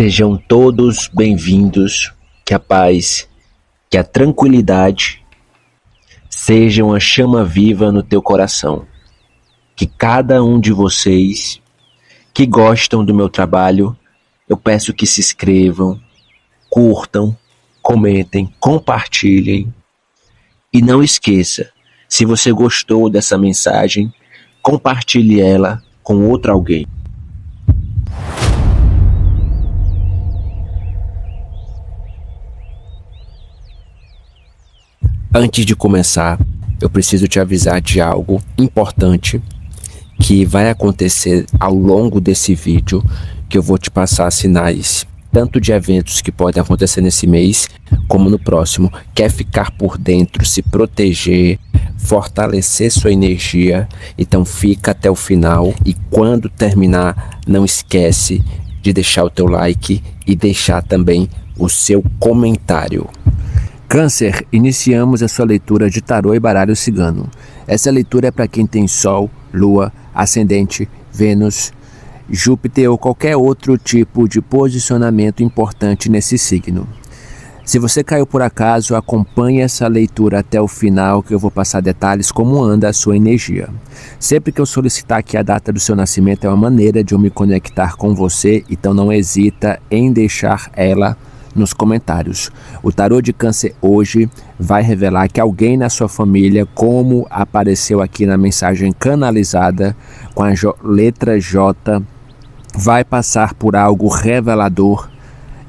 Sejam todos bem-vindos, que a paz, que a tranquilidade sejam a chama viva no teu coração. Que cada um de vocês que gostam do meu trabalho, eu peço que se inscrevam, curtam, comentem, compartilhem e não esqueça, se você gostou dessa mensagem, compartilhe ela com outro alguém. Antes de começar, eu preciso te avisar de algo importante que vai acontecer ao longo desse vídeo, que eu vou te passar sinais, tanto de eventos que podem acontecer nesse mês, como no próximo. Quer ficar por dentro, se proteger, fortalecer sua energia, então fica até o final e quando terminar, não esquece de deixar o teu like e deixar também o seu comentário. Câncer, iniciamos a sua leitura de tarô e baralho cigano. Essa leitura é para quem tem Sol, Lua, Ascendente, Vênus, Júpiter ou qualquer outro tipo de posicionamento importante nesse signo. Se você caiu por acaso, acompanhe essa leitura até o final que eu vou passar detalhes como anda a sua energia. Sempre que eu solicitar aqui a data do seu nascimento é uma maneira de eu me conectar com você, então não hesita em deixar ela nos comentários. O tarô de Câncer hoje vai revelar que alguém na sua família, como apareceu aqui na mensagem canalizada com a letra J, vai passar por algo revelador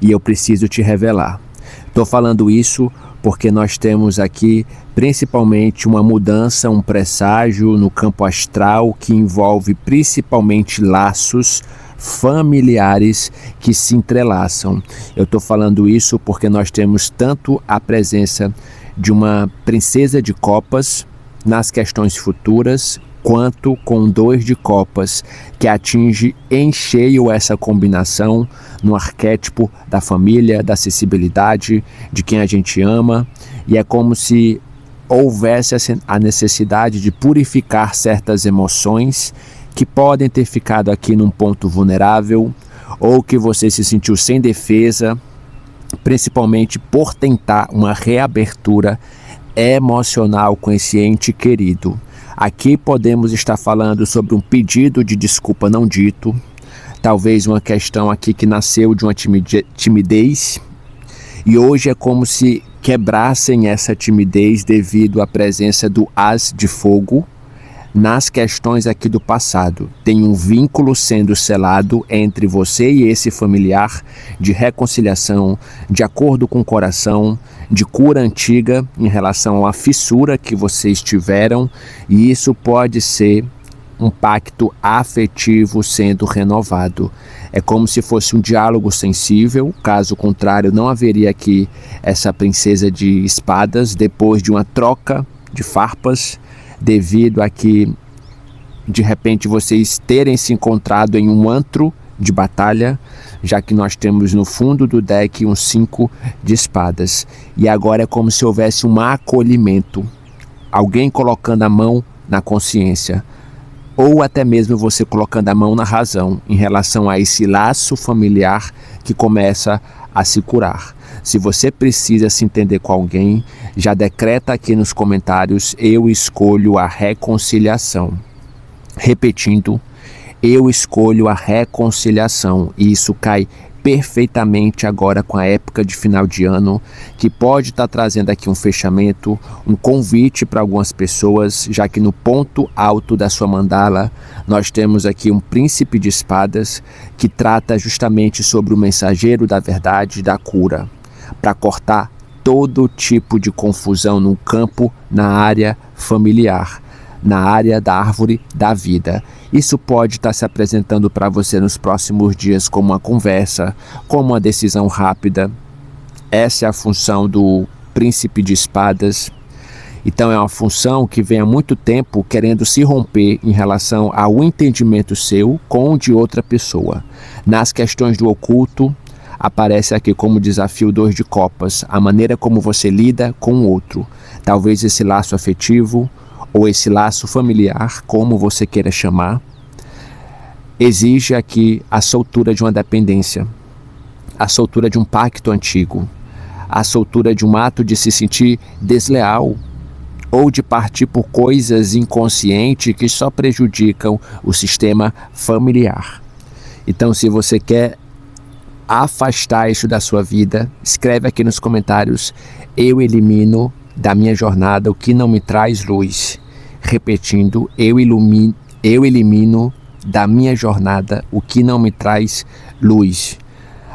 e eu preciso te revelar. Estou falando isso porque nós temos aqui principalmente uma mudança, um presságio no campo astral que envolve principalmente laços familiares que se entrelaçam. Eu estou falando isso porque nós temos tanto a presença de uma princesa de copas nas questões futuras, quanto com 2 de copas, que atinge em cheio essa combinação no arquétipo da família, da acessibilidade, de quem a gente ama, e é como se houvesse a necessidade de purificar certas emoções que podem ter ficado aqui num ponto vulnerável, ou que você se sentiu sem defesa, principalmente por tentar uma reabertura emocional com esse ente querido. Aqui podemos estar falando sobre um pedido de desculpa não dito, talvez uma questão aqui que nasceu de uma timidez, e hoje é como se quebrassem essa timidez devido à presença do As de Fogo nas questões aqui do passado. Tem um vínculo sendo selado entre você e esse familiar de reconciliação, de acordo com o coração, de cura antiga em relação à fissura que vocês tiveram, e isso pode ser um pacto afetivo sendo renovado. É como se fosse um diálogo sensível, caso contrário não haveria aqui essa princesa de espadas depois de uma troca de farpas, devido a que de repente vocês terem se encontrado em um antro de batalha, já que nós temos no fundo do deck um 5 de espadas. E agora é como se houvesse um acolhimento, alguém colocando a mão na consciência, ou até mesmo você colocando a mão na razão em relação a esse laço familiar que começa a se curar. Se você precisa se entender com alguém, já decreta aqui nos comentários: eu escolho a reconciliação. Repetindo, eu escolho a reconciliação. E isso cai perfeitamente agora com a época de final de ano, que pode estar trazendo aqui um fechamento, um convite para algumas pessoas, já que no ponto alto da sua mandala nós temos aqui um príncipe de espadas que trata justamente sobre o mensageiro da verdade, da cura, para cortar todo tipo de confusão no campo, na área familiar, na área da árvore da vida. Isso pode estar se apresentando para você nos próximos dias como uma conversa, como uma decisão rápida. Essa é a função do príncipe de espadas. Então é uma função que vem há muito tempo querendo se romper em relação ao entendimento seu com o de outra pessoa. Nas questões do oculto, aparece aqui como desafio 2 de copas, a maneira como você lida com o outro. Talvez esse laço afetivo ou esse laço familiar, como você queira chamar, exige aqui a soltura de uma dependência. a soltura de um pacto antigo, a soltura de um ato de se sentir desleal ou de partir por coisas inconscientes que só prejudicam o sistema familiar. Então, se você quer afastar isso da sua vida, escreve aqui nos comentários: eu elimino da minha jornada o que não me traz luz. Repetindo, eu elimino da minha jornada o que não me traz luz.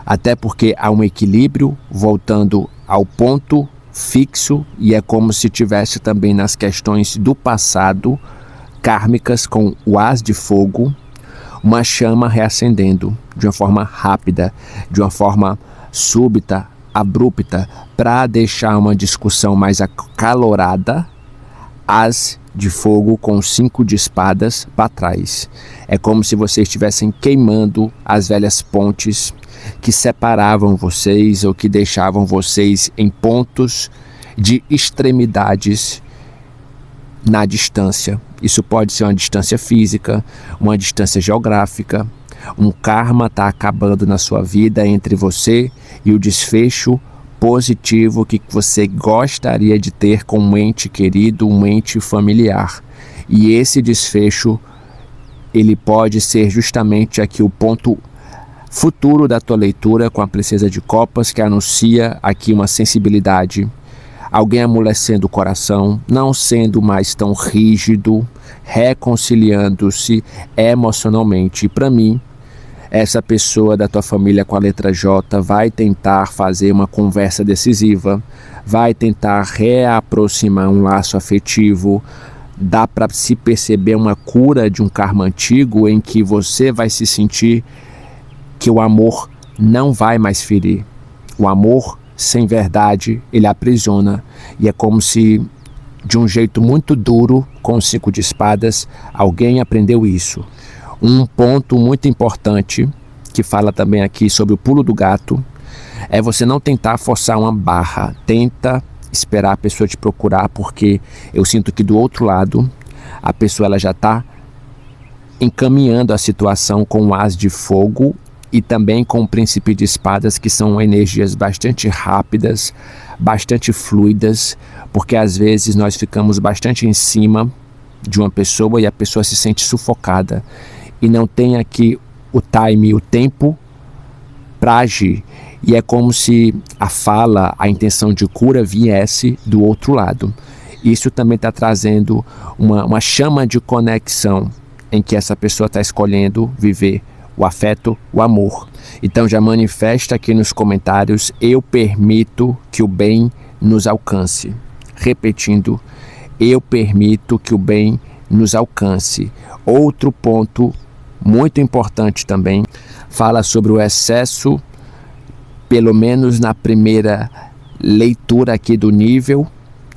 Até porque há um equilíbrio voltando ao ponto fixo, e é como se tivesse também nas questões do passado kármicas com o as de fogo, uma chama reacendendo de uma forma rápida, de uma forma súbita, abrupta, para deixar uma discussão mais acalorada, as de fogo com 5 de espadas para trás. É como se vocês estivessem queimando as velhas pontes que separavam vocês ou que deixavam vocês em pontos de extremidades na distância. Isso pode ser uma distância física, uma distância geográfica. Um karma está acabando na sua vida entre você e o desfecho positivo que você gostaria de ter com um ente querido, um ente familiar. E esse desfecho, ele pode ser justamente aqui o ponto futuro da tua leitura com a princesa de copas, que anuncia aqui uma sensibilidade, alguém amolecendo o coração, não sendo mais tão rígido, reconciliando-se emocionalmente. E para mim, essa pessoa da tua família com a letra J vai tentar fazer uma conversa decisiva, vai tentar reaproximar um laço afetivo. Dá para se perceber uma cura de um karma antigo em que você vai se sentir que o amor não vai mais ferir. O amor sem verdade, ele aprisiona, e é como se de um jeito muito duro, com o 5 de espadas, alguém aprendeu isso. Um ponto muito importante, que fala também aqui sobre o pulo do gato, é você não tentar forçar uma barra. Tenta esperar a pessoa te procurar, porque eu sinto que do outro lado, a pessoa ela já está encaminhando a situação com o as de fogo e também com o príncipe de espadas, que são energias bastante rápidas, bastante fluidas, porque às vezes nós ficamos bastante em cima de uma pessoa e a pessoa se sente sufocada e não tem aqui o time, o tempo para agir. E é como se a fala, a intenção de cura viesse do outro lado. Isso também está trazendo uma chama de conexão em que essa pessoa está escolhendo viver o afeto, o amor. Então já manifesta aqui nos comentários: eu permito que o bem nos alcance. Repetindo, eu permito que o bem nos alcance. Outro ponto muito importante também, fala sobre o excesso, pelo menos na primeira leitura aqui do nível,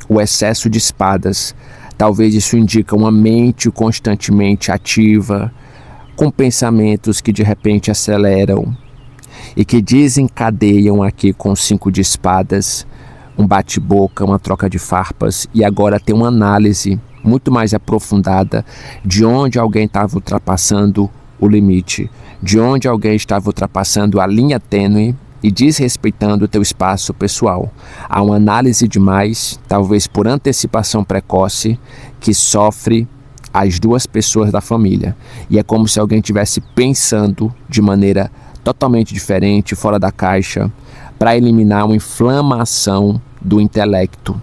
o excesso de espadas. Talvez isso indica uma mente constantemente ativa, com pensamentos que de repente aceleram e que desencadeiam aqui com 5 de espadas, um bate-boca, uma troca de farpas, e agora tem uma análise muito mais aprofundada de onde alguém estava ultrapassando o limite, de onde alguém estava ultrapassando a linha tênue e desrespeitando o teu espaço pessoal. Há uma análise demais, talvez por antecipação precoce, que sofre as duas pessoas da família. E é como se alguém estivesse pensando de maneira totalmente diferente, fora da caixa, para eliminar uma inflamação do intelecto.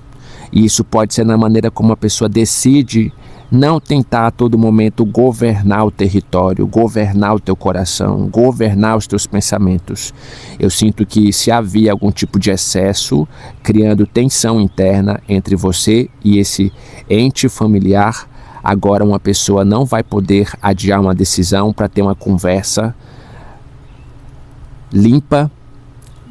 E isso pode ser na maneira como a pessoa decide não tentar a todo momento governar o território, governar o teu coração, governar os teus pensamentos. Eu sinto que se havia algum tipo de excesso, criando tensão interna entre você e esse ente familiar, agora uma pessoa não vai poder adiar uma decisão para ter uma conversa limpa,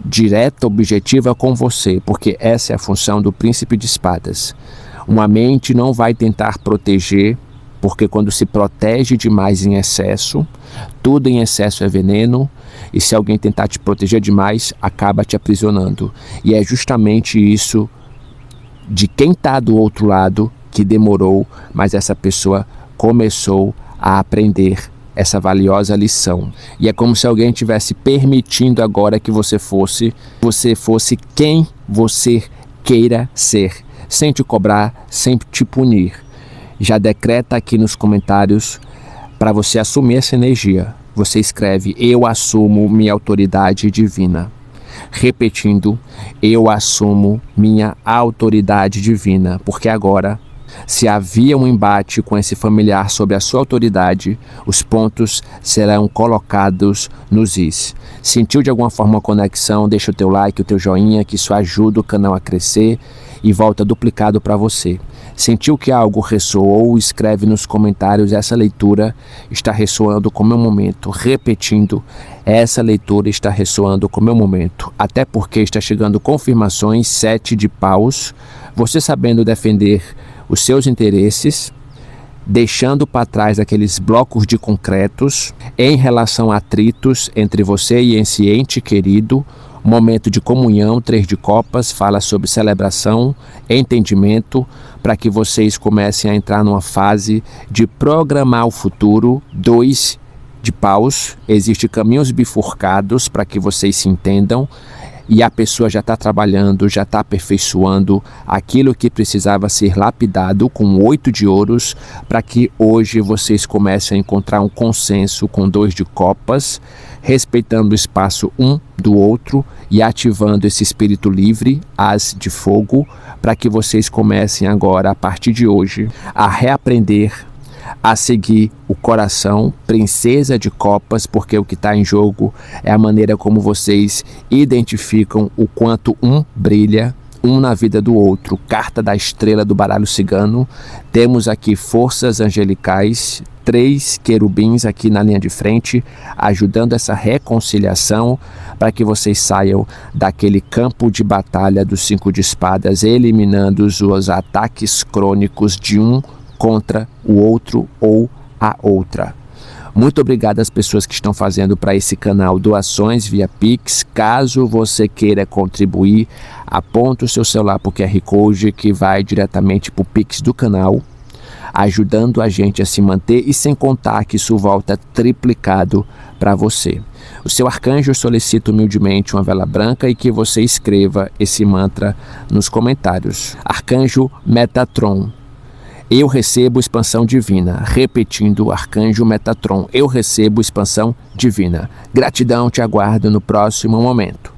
direta, objetiva com você, porque essa é a função do príncipe de espadas. Uma mente não vai tentar proteger, porque quando se protege demais em excesso, tudo em excesso é veneno, e se alguém tentar te proteger demais, acaba te aprisionando. E é justamente isso de quem está do outro lado que demorou, mas essa pessoa começou a aprender essa valiosa lição. E é como se alguém estivesse permitindo agora que você fosse quem você queira ser, sem te cobrar, sem te punir. Já decreta aqui nos comentários para você assumir essa energia. Você escreve: eu assumo minha autoridade divina. Repetindo: eu assumo minha autoridade divina, porque agora, se havia um embate com esse familiar sobre a sua autoridade, os pontos serão colocados nos is. Sentiu de alguma forma uma conexão? Deixa o teu like, o teu joinha, que isso ajuda o canal a crescer e volta duplicado para você. Sentiu que algo ressoou? Escreve nos comentários: essa leitura está ressoando com o meu momento. Repetindo: essa leitura está ressoando com o meu momento. Até porque está chegando confirmações, 7 de paus, você sabendo defender os seus interesses, deixando para trás aqueles blocos de concretos em relação a atritos entre você e esse ente querido. Momento de comunhão, 3 de copas, fala sobre celebração, entendimento, para que vocês comecem a entrar numa fase de programar o futuro. 2 de paus, existe caminhos bifurcados para que vocês se entendam, e a pessoa já está trabalhando, já está aperfeiçoando aquilo que precisava ser lapidado, com 8 de ouros, para que hoje vocês comecem a encontrar um consenso com 2 de copas, respeitando o espaço um do outro e ativando esse espírito livre, as de fogo, para que vocês comecem agora, a partir de hoje, a reaprender a seguir o coração, princesa de copas, porque o que está em jogo é a maneira como vocês identificam o quanto um brilha, um na vida do outro. Carta da estrela do baralho cigano. Temos aqui forças angelicais, 3 querubins aqui na linha de frente, ajudando essa reconciliação, para que vocês saiam daquele campo de batalha dos 5 de espadas, eliminando os ataques crônicos de um contra o outro ou a outra. Muito obrigado às pessoas que estão fazendo para esse canal doações via Pix. Caso você queira contribuir, aponta o seu celular para o QR Code que vai diretamente para o Pix do canal, ajudando a gente a se manter, e sem contar que isso volta triplicado para você. O seu arcanjo solicita humildemente uma vela branca e que você escreva esse mantra nos comentários. Arcanjo Metatron: eu recebo expansão divina. Repetindo: arcanjo Metatron: eu recebo expansão divina. Gratidão, te aguardo no próximo momento.